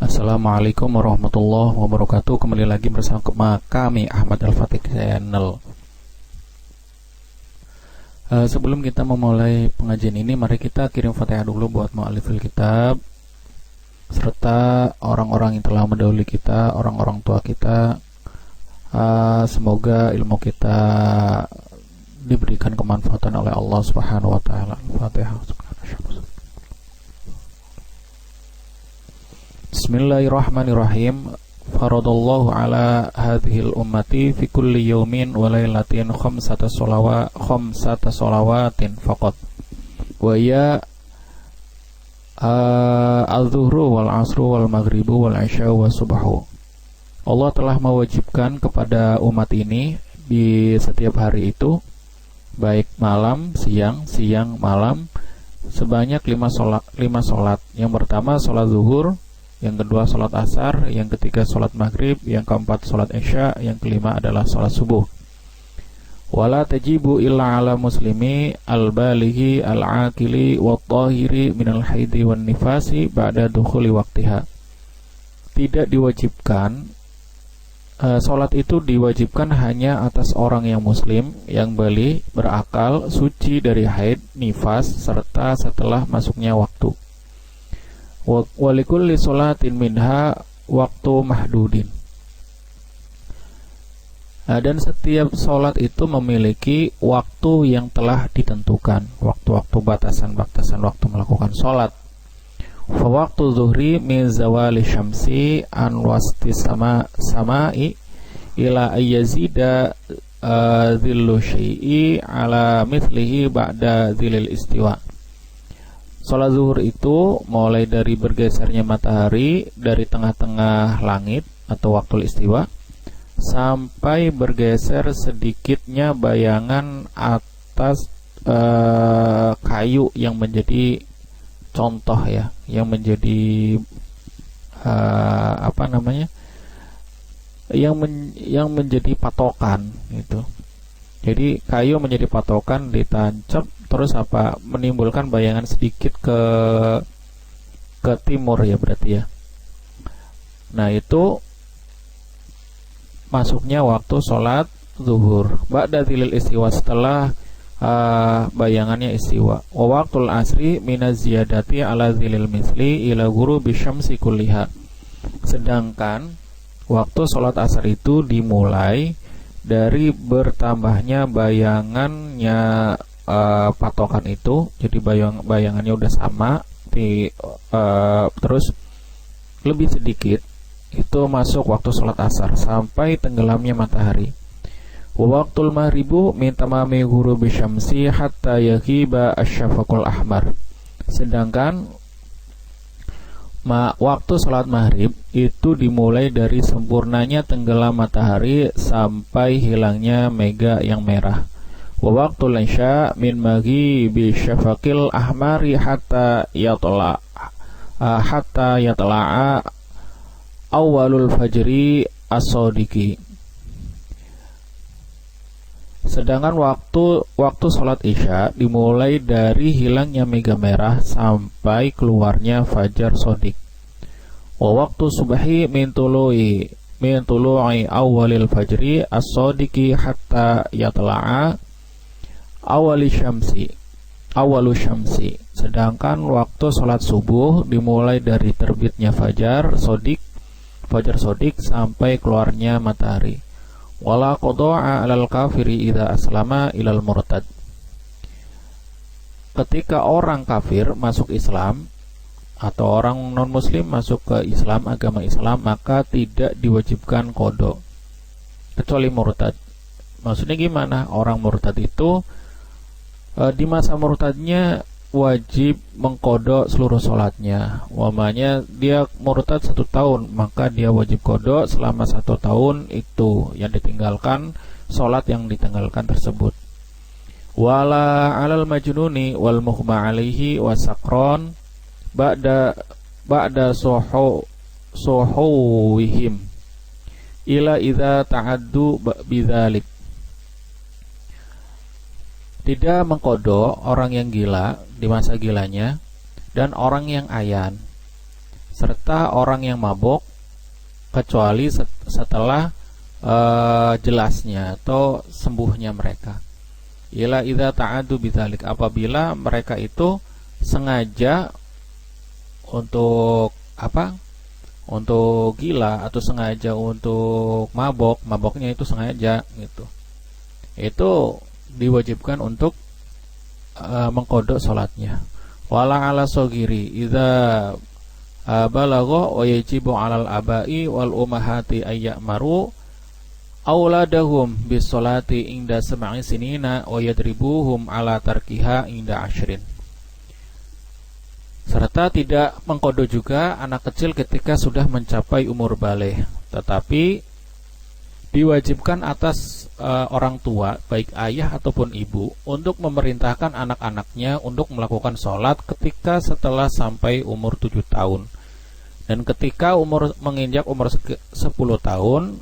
Assalamualaikum warahmatullahi wabarakatuh. Kembali lagi bersama kami Ahmad Al-Fatih Channel. Sebelum kita memulai pengajian ini, mari kita kirim Fatihah dulu buat mu'allifil kitab serta orang-orang yang telah mendahului kita, orang-orang tua kita. Semoga ilmu kita diberikan kemanfaatan oleh Allah Subhanahu wa taala. Fatihah. Bismillahirrahmanirrahim. Faradallahu ala hadhil ummati fi kulli yawmin wa laylatin khamsata salawatin faqat. Wa ya al-zuhru wal asru wal maghribu wal isya wa subahu. Allah telah mewajibkan kepada umat ini di setiap hari itu, baik malam, siang, malam, sebanyak 5 salat. Yang pertama salat zuhur, yang kedua salat asar, yang ketiga salat maghrib, yang keempat salat isya, yang kelima adalah salat subuh. Wala tajibu illa ala muslimi al-balighi al-aqili wat-tahiri minal haidi wan nifasi ba'da dukhuli waqtiha. Tidak diwajibkan, salat itu diwajibkan hanya atas orang yang muslim, yang baligh, berakal, suci dari haid, nifas, serta setelah masuknya waktu. Walikulli sholatin minha waktu mahdudin. Dan setiap sholat itu memiliki waktu yang telah ditentukan, waktu-waktu batasan waktu melakukan sholat. Fa waktu zuhri min zawali syamsi an wasti samai ila ayyazida dhillu syai'i ala mithlihi ba'da dhilil istiwa. Sholat zuhur itu mulai dari bergesernya matahari dari tengah-tengah langit atau waktu istiwa sampai bergeser sedikitnya bayangan atas kayu yang menjadi contoh ya, yang menjadi yang menjadi patokan gitu. Jadi kayu menjadi patokan, ditancap terus menimbulkan bayangan sedikit ke timur ya berarti ya. Nah, itu masuknya waktu sholat zuhur. Ba'da dzilil istiwa, setelah bayangannya istiwa. Wa waqtul asri minaz ziyadati ala dzilil misli ila ghurubi syamsi kulliha. Sedangkan waktu sholat asar itu dimulai dari bertambahnya bayangannya patokan itu. Jadi bayangannya udah sama terus lebih sedikit, itu masuk waktu sholat asar sampai tenggelamnya matahari. Wa waqtul maghribu min tamami ghurubi syamsi hatta yaghiba asyafaqul ahmar. Sedangkan waktu sholat maghrib itu dimulai dari sempurnanya tenggelam matahari sampai hilangnya mega yang merah. Wa waqtul isya min maghibi syafaqil ahmari hatta yatla'a awalul fajri as-sadiqi. Sedangkan waktu sholat isya dimulai dari hilangnya mega merah sampai keluarnya fajar sodik. Wa waktu subahi min tulu'i awalil fajri as-sadiqi hatta yatla'a awalu syamsi. Sedangkan waktu sholat subuh dimulai dari terbitnya fajar sodik sampai keluarnya matahari. Wala qada'a 'alal kafiri idza aslama ilal murtad. Ketika orang kafir masuk Islam atau orang non muslim masuk ke Islam, agama Islam, maka tidak diwajibkan qada kecuali murtad. Maksudnya gimana? Orang murtad itu di masa murtadnya wajib mengqada seluruh sholatnya. Umpamanya dia murtad 1 tahun, maka dia wajib qada selama 1 tahun itu yang ditinggalkan, sholat yang ditinggalkan tersebut. Wala 'alal majnuni wal mughma 'alaihi wasaqran ba'da suhuwihim ila idza ta'addu bidzalik. Tidak mengqada orang yang gila di masa gilanya dan orang yang ayan serta orang yang mabuk, kecuali setelah jelasnya atau sembuhnya mereka. Ila idza ta'adu bidzalik, apabila mereka itu sengaja untuk untuk gila atau sengaja untuk mabok, maboknya itu sengaja gitu. Itu diwajibkan untuk mengkodok salatnya. Wala ala sogiri idza balagha wa yajibu 'alal abai wal ummahati ayyamaru auladahum bis salati inda sab'i sinina wa yadribuhum ala tarkiha inda 'ashrin. Serta tidak mengkodok juga anak kecil ketika sudah mencapai umur baligh, tetapi diwajibkan atas orang tua, baik ayah ataupun ibu, untuk memerintahkan anak-anaknya untuk melakukan sholat ketika setelah sampai umur 7 tahun. Dan ketika menginjak umur 10 tahun,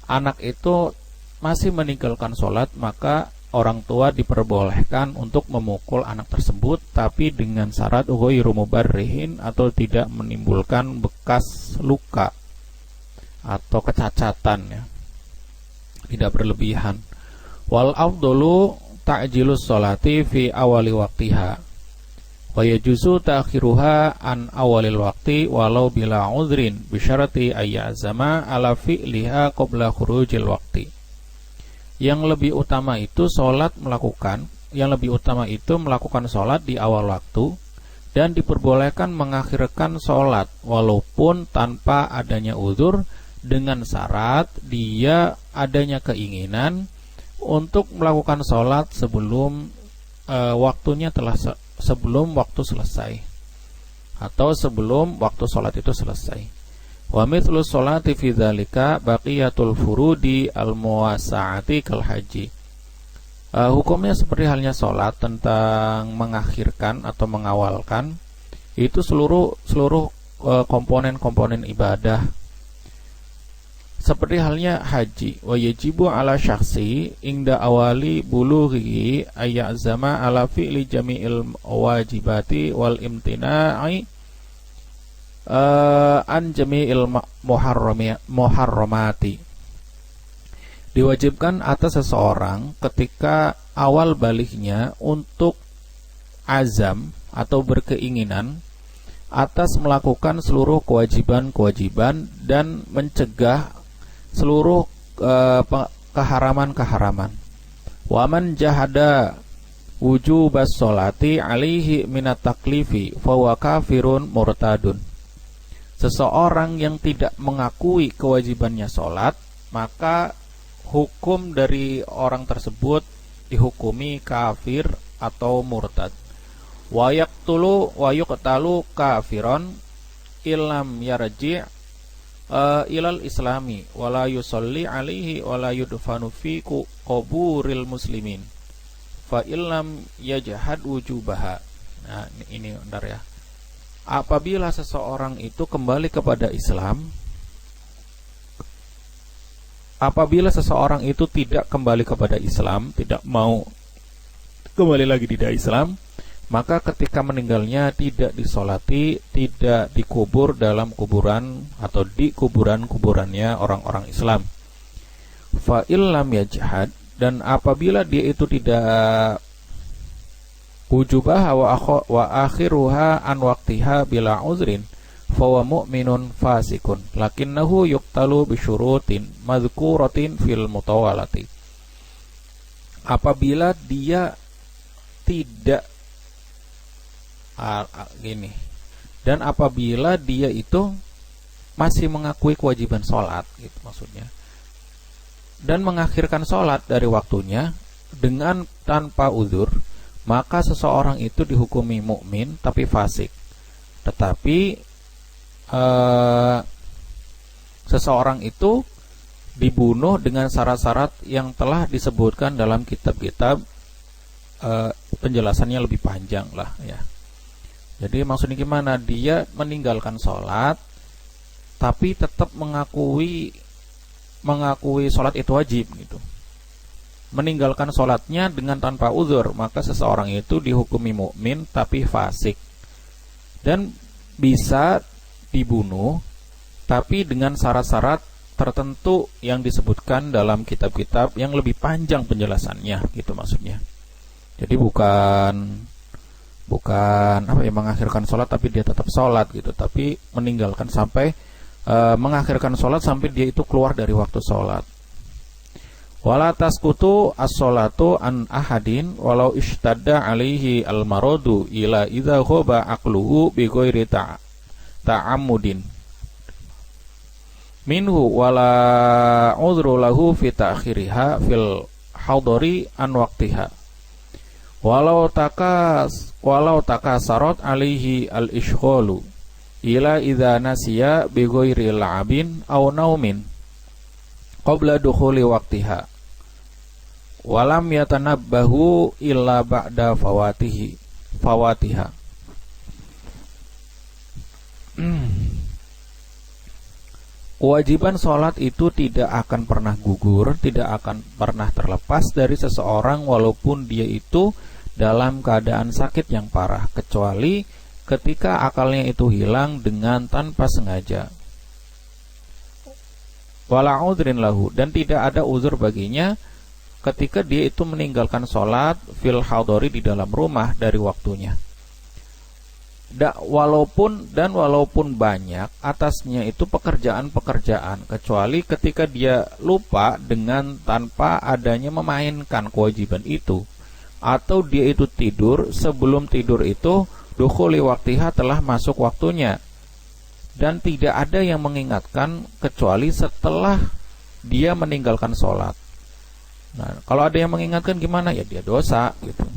anak itu masih meninggalkan sholat, maka orang tua diperbolehkan untuk memukul anak tersebut, tapi dengan syarat ghairu mubarrihin, atau tidak menimbulkan bekas luka atau kecacatan, ya, tidak berlebihan. Wal afdalu ta'jilus sholati fi awali waqtiha wa yajuzu ta'khiruha an awalil waqti walau bila udhrin bisyarati ayyazama ala fi'liha qabla khurujil waqti. Yang lebih utama itu melakukan sholat di awal waktu, dan diperbolehkan mengakhirkan sholat walaupun tanpa adanya uzur, dengan syarat dia adanya keinginan untuk melakukan sholat sebelum sebelum waktu selesai, atau sebelum waktu sholat itu selesai. Wa mithlu sholati fi dzalika baqiyatul furudi al-muwasa'ati kal haji. Hukumnya seperti halnya sholat tentang mengakhirkan atau mengawalkan itu seluruh komponen-komponen ibadah, seperti halnya haji. Wa yajibu ala syakhsi inda awali bulughi ayyazama ala fi'li jami'il wajibati wal imtina'i an jami'il muharramati. Diwajibkan atas seseorang ketika awal balighnya untuk azam atau berkeinginan atas melakukan seluruh kewajiban-kewajiban dan mencegah seluruh keharaman-keharaman. Wa man jahada wujubas sholati alaihi minat taklifi fahuwa kafirun murtadun. Seseorang yang tidak mengakui kewajibannya sholat, maka hukum dari orang tersebut dihukumi kafir atau murtad. Wa yuqtalu kafiron illam yarji' ilal islami wala yusalli alaihi wala yudfanu fi quburil muslimin fa illam yajhad wujubaha. Nah, ini bentar ya. Apabila seseorang itu kembali kepada Islam, apabila seseorang itu tidak kembali kepada Islam, tidak mau kembali lagi tidak Islam, maka ketika meninggalnya tidak disolati, tidak dikubur dalam kuburan atau di kuburannya orang-orang Islam. Fa illam yajhad, dan apabila dia itu tidak wujubaha wa akhiruha an waqtiha bila uzrin fawa mu'minun fasikun lakinnahu yuqtalu bisyurutin madhkuratin fil mutawalati. Apabila dia tidak dan apabila dia itu masih mengakui kewajiban sholat, gitu maksudnya, dan mengakhirkan sholat dari waktunya dengan tanpa uzur, maka seseorang itu dihukumi mukmin tapi fasik. Tetapi seseorang itu dibunuh dengan syarat-syarat yang telah disebutkan dalam kitab-kitab, penjelasannya lebih panjang lah ya. Jadi maksudnya gimana? Dia meninggalkan sholat tapi tetap mengakui sholat itu wajib gitu. Meninggalkan sholatnya dengan tanpa uzur, maka seseorang itu dihukumi mukmin tapi fasik. Dan bisa dibunuh, tapi dengan syarat-syarat tertentu yang disebutkan dalam kitab-kitab yang lebih panjang penjelasannya, gitu maksudnya. Jadi bukan mengakhirkan sholat tapi dia tetap sholat gitu, tapi meninggalkan sampai mengakhirkan sholat sampai dia itu keluar dari waktu sholat. Wala tasqutu as-sholatu an ahadin walau ishtadda alaihi al-maradu ila idza ghaba aqluhu bi ghairi ta'ammudin minhu wala udhru lahu fi ta'khiriha fil hadari an waqtiha walau takasarat alaihi al-ishghalu ila idza nasiya bi ghairi la'abin aw naumin qabla dukhuli waqtiha walam yatanabbahu illa ba'da fawatiha. Kewajiban sholat itu tidak akan pernah gugur, tidak akan pernah terlepas dari seseorang walaupun dia itu dalam keadaan sakit yang parah, kecuali ketika akalnya itu hilang dengan tanpa sengaja. Wala udhrin lahu, dan tidak ada uzur baginya ketika dia itu meninggalkan sholat fil hadori di dalam rumah dari waktunya. Walaupun banyak atasnya itu pekerjaan-pekerjaan, kecuali ketika dia lupa dengan tanpa adanya memainkan kewajiban itu, atau dia itu tidur, sebelum tidur itu dukhuli waqtiha telah masuk waktunya, dan tidak ada yang mengingatkan kecuali setelah dia meninggalkan sholat. Nah, kalau ada yang mengingatkan gimana? Ya dia dosa gitu.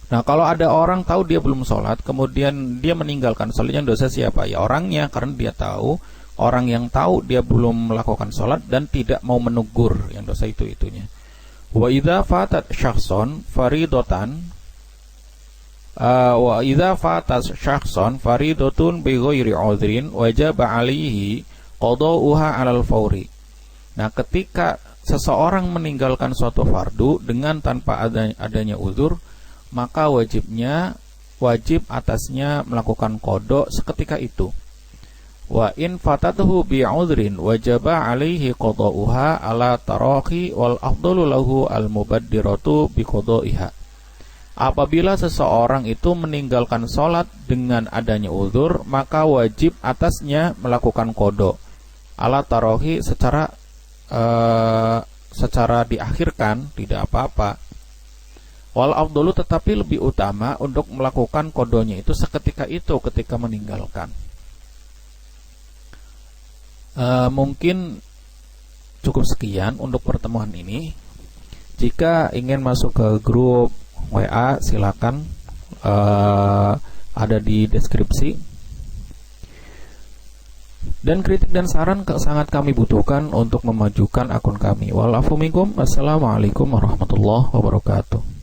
Nah, kalau ada orang tahu dia belum sholat, kemudian dia meninggalkan sholatnya, dosa siapa? Ya orangnya, karena dia tahu, orang yang tahu dia belum melakukan sholat dan tidak mau menegur, yang dosa itunya. Wa idza fatat syakhson faridatan faridatun bi ghairi udhrin wajaba 'alaihi qada'uha 'alal fawri. Nah, ketika seseorang meninggalkan suatu fardu dengan tanpa adanya uzur, maka wajib atasnya melakukan qada seketika itu. Wa in fatatuhu bi udhrin wajaba 'alaihi qada'uha 'ala tarahi wal afdalu lahu al mubaddiratu bi qada'iha. Apabila seseorang itu meninggalkan sholat dengan adanya uzur, maka wajib atasnya melakukan qada 'ala tarahi secara diakhirkan, tidak apa-apa. Wal afdalu, tetapi lebih utama untuk melakukan qadanya itu seketika itu, ketika meninggalkan. Mungkin cukup sekian untuk pertemuan ini. Jika ingin masuk ke grup WA, silakan, ada di deskripsi. Dan kritik dan saran sangat kami butuhkan untuk memajukan akun kami. Walafu minkum. Assalamualaikum warahmatullahi wabarakatuh.